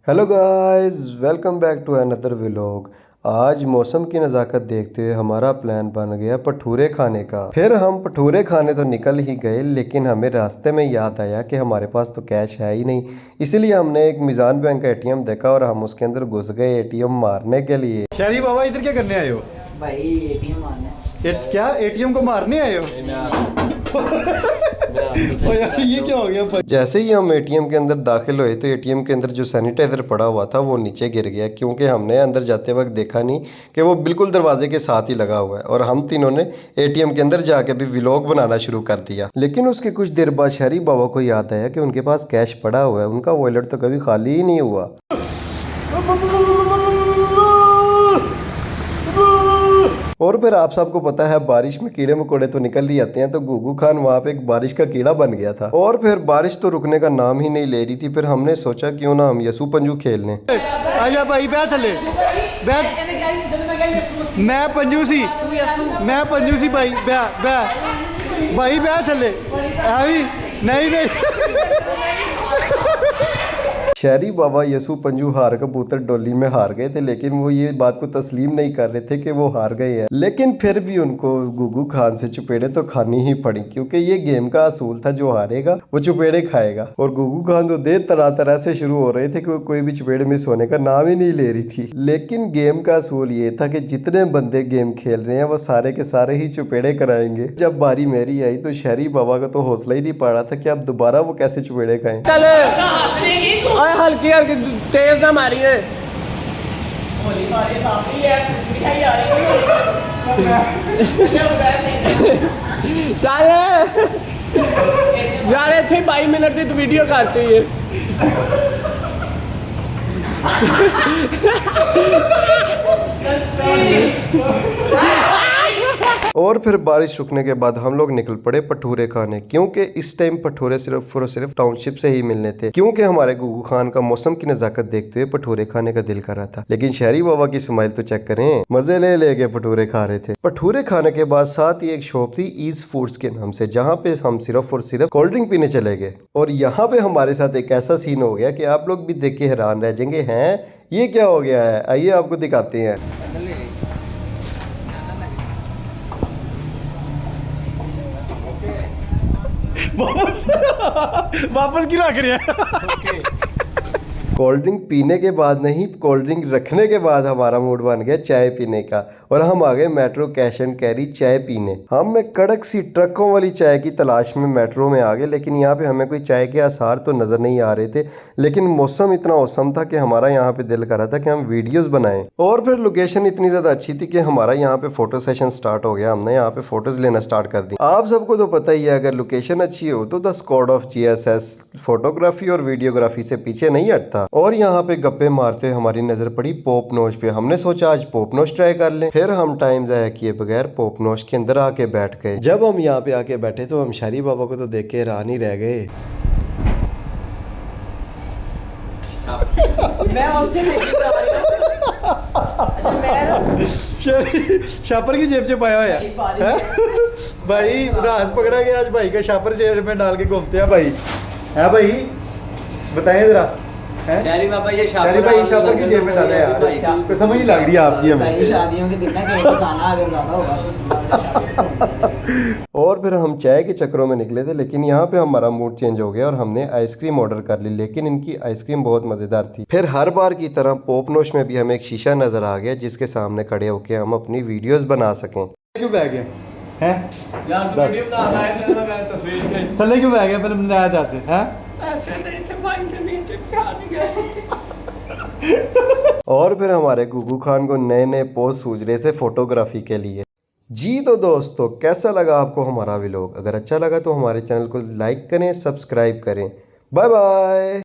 Hello guys, welcome back to another vlog. आज मौसम की नज़ाकत देखते हुए हमारा प्लान बन गया भटूरे खाने का। फिर हम भटूरे खाने तो निकल ही गए, लेकिन हमें रास्ते में याद आया कि हमारे पास तो कैश है ही नहीं। इसीलिए हमने एक मीज़ान बैंक का एटीएम देखा और हम उसके अंदर घुस गए एटीएम मारने के लिए। शहरी बाबा इधर क्या करने आए हो? भाई एटीएम मारने। क्या एटीएम को मारने आए हो? ओ यार ये क्या हो गया? जैसे ही हम एटीएम के अंदर दाखिल हुए तो एटीएम के अंदर जो सैनिटाइजर पड़ा हुआ था वो नीचे गिर गया, क्योंकि हमने अंदर जाते वक्त देखा नहीं कि वो बिल्कुल दरवाजे के साथ ही लगा हुआ है। और हम तीनों ने एटीएम के अंदर जाके भी व्लॉग बनाना शुरू कर दिया। लेकिन उसके कुछ देर बाद शहरी बाबा को याद आया कि उनके पास कैश पड़ा हुआ है, उनका वॉलेट तो कभी खाली ही नहीं हुआ। और फिर आप सबको पता है बारिश में कीड़े मकोड़े तो निकल ही आते हैं, तो गुगू खान वहाँ पे एक बारिश का कीड़ा बन गया था। और फिर बारिश तो रुकने का नाम ही नहीं ले रही थी। फिर हमने सोचा क्यों ना हम यसू पंजू खेल लें। आजा भाई बैठ थले बैठ। मैं पंजूसी भाई भाई बैठ थले। नहीं शहरी बाबा यसू पंजू हार कबूतर डोली में हार गए थे, लेकिन वो ये बात को तस्लीम नहीं कर रहे थे कि वो हार गए हैं। लेकिन फिर भी उनको गुगू खान से चुपेड़े तो खानी ही पड़ी, क्योंकि ये गेम का असूल था, जो हारेगा वो चुपेड़े खाएगा। और गुगू खान तो देर तरह तरह से शुरू हो रहे थे कि कोई भी चुपेड़े मिस होने का नाम ही नहीं ले रही थी। लेकिन गेम का असूल ये था कि जितने बंदे गेम खेल रहे हैं वो सारे के सारे ही चुपेड़े कराएंगे। जब बारी मेरी आई तो शहरी बाबा का तो हौसला ही नहीं पा रहा था कि अब दोबारा वो कैसे चुपेड़े खाएं। हल्की हल्की तेज ना मारी है। चल यार इतने 22 मिनट की वीडियो करती है। और फिर बारिश रुकने के बाद हम लोग निकल पड़े भटूरे खाने, क्योंकि इस टाइम भटूरे सिर्फ और सिर्फ टाउनशिप से ही मिलने थे, क्योंकि हमारे गुगू खान का मौसम की नजाकत देखते हुए भटूरे खाने का दिल कर रहा था। लेकिन शहरी बाबा की स्माइल तो चेक करें, मजे ले के भटूरे खा रहे थे। भटूरे खाने के बाद साथ ही एक शॉप थी ईज फूड्स के नाम से, जहाँ पे हम सिर्फ और सिर्फ कोल्ड ड्रिंक पीने चले गए। और यहाँ पे हमारे साथ एक ऐसा सीन हो गया कि आप लोग भी देख के हैरान रह जाएंगे, हैं ये क्या हो गया है। आइए आपको दिखाते हैं। वापस गिरा कर कोल्ड ड्रिंक पीने के बाद नहीं, कोल्ड ड्रिंक रखने के बाद हमारा मूड बन गया चाय पीने का, और हम आ गए मेट्रो कैश एंड कैरी चाय पीने। हम एक कड़क सी ट्रकों वाली चाय की तलाश में मेट्रो में आ गए, लेकिन यहाँ पे हमें कोई चाय के आसार तो नज़र नहीं आ रहे थे। लेकिन मौसम इतना औसम था कि हमारा यहाँ पे दिल कर रहा था कि हम वीडियोस बनाएं। और फिर लोकेशन इतनी ज़्यादा अच्छी थी कि हमारा यहाँ पे फोटो सेशन स्टार्ट हो गया। हमने यहाँ पे फोटोज़ लेना स्टार्ट कर दी। आप सबको तो पता ही है, अगर लोकेशन अच्छी हो तो the squad of GSS photography और वीडियोग्राफी से पीछे नहीं हटता। और यहाँ पे गप्पे मारते हमारी नजर पड़ी पॉप नोश पे। हमने सोचा आज पॉप नोश ट्राई कर लें। फिर हम टाइम जाया किए बगैर पॉप नोश के अंदर आके बैठ गए। जब हम यहाँ पे आके बैठे तो हम शहरी बाबा को तो देख के हैरान ही रह गए। शापर की जेब से पाया हुआ भाई, राज पकड़ा गया आज भाई का, शापर जेब में डाल के घूमते हैं भाई। है भाई बताएं जरा। शहरी बाबा ये शापर की जेब में डाला यार, तो समझ नहीं लग रही है आपकी हमें। शादियों के दिन ना कहीं तो जाना अगर ज्यादा होगा। और फिर हम चाय के चक्करों में निकले थे, लेकिन यहाँ पे हमारा मूड चेंज हो गया और हमने आइसक्रीम ऑर्डर कर ली। लेकिन इनकी आइसक्रीम बहुत मज़ेदार थी। फिर हर बार की तरह पॉपनोश में भी हमें एक शीशा नज़र आ गया, जिसके सामने खड़े होकर हम अपनी वीडियोस बना सकें। क्यों बैग है थले क्यों बैग है? मैंने बनाया था से और फिर हमारे गुगू खान को नए नए पोज सूझ रहे थे फोटोग्राफी के लिए। जी तो दोस्तों, कैसा लगा आपको हमारा व्लॉग? अगर अच्छा लगा तो हमारे चैनल को लाइक करें, सब्सक्राइब करें। Bye bye.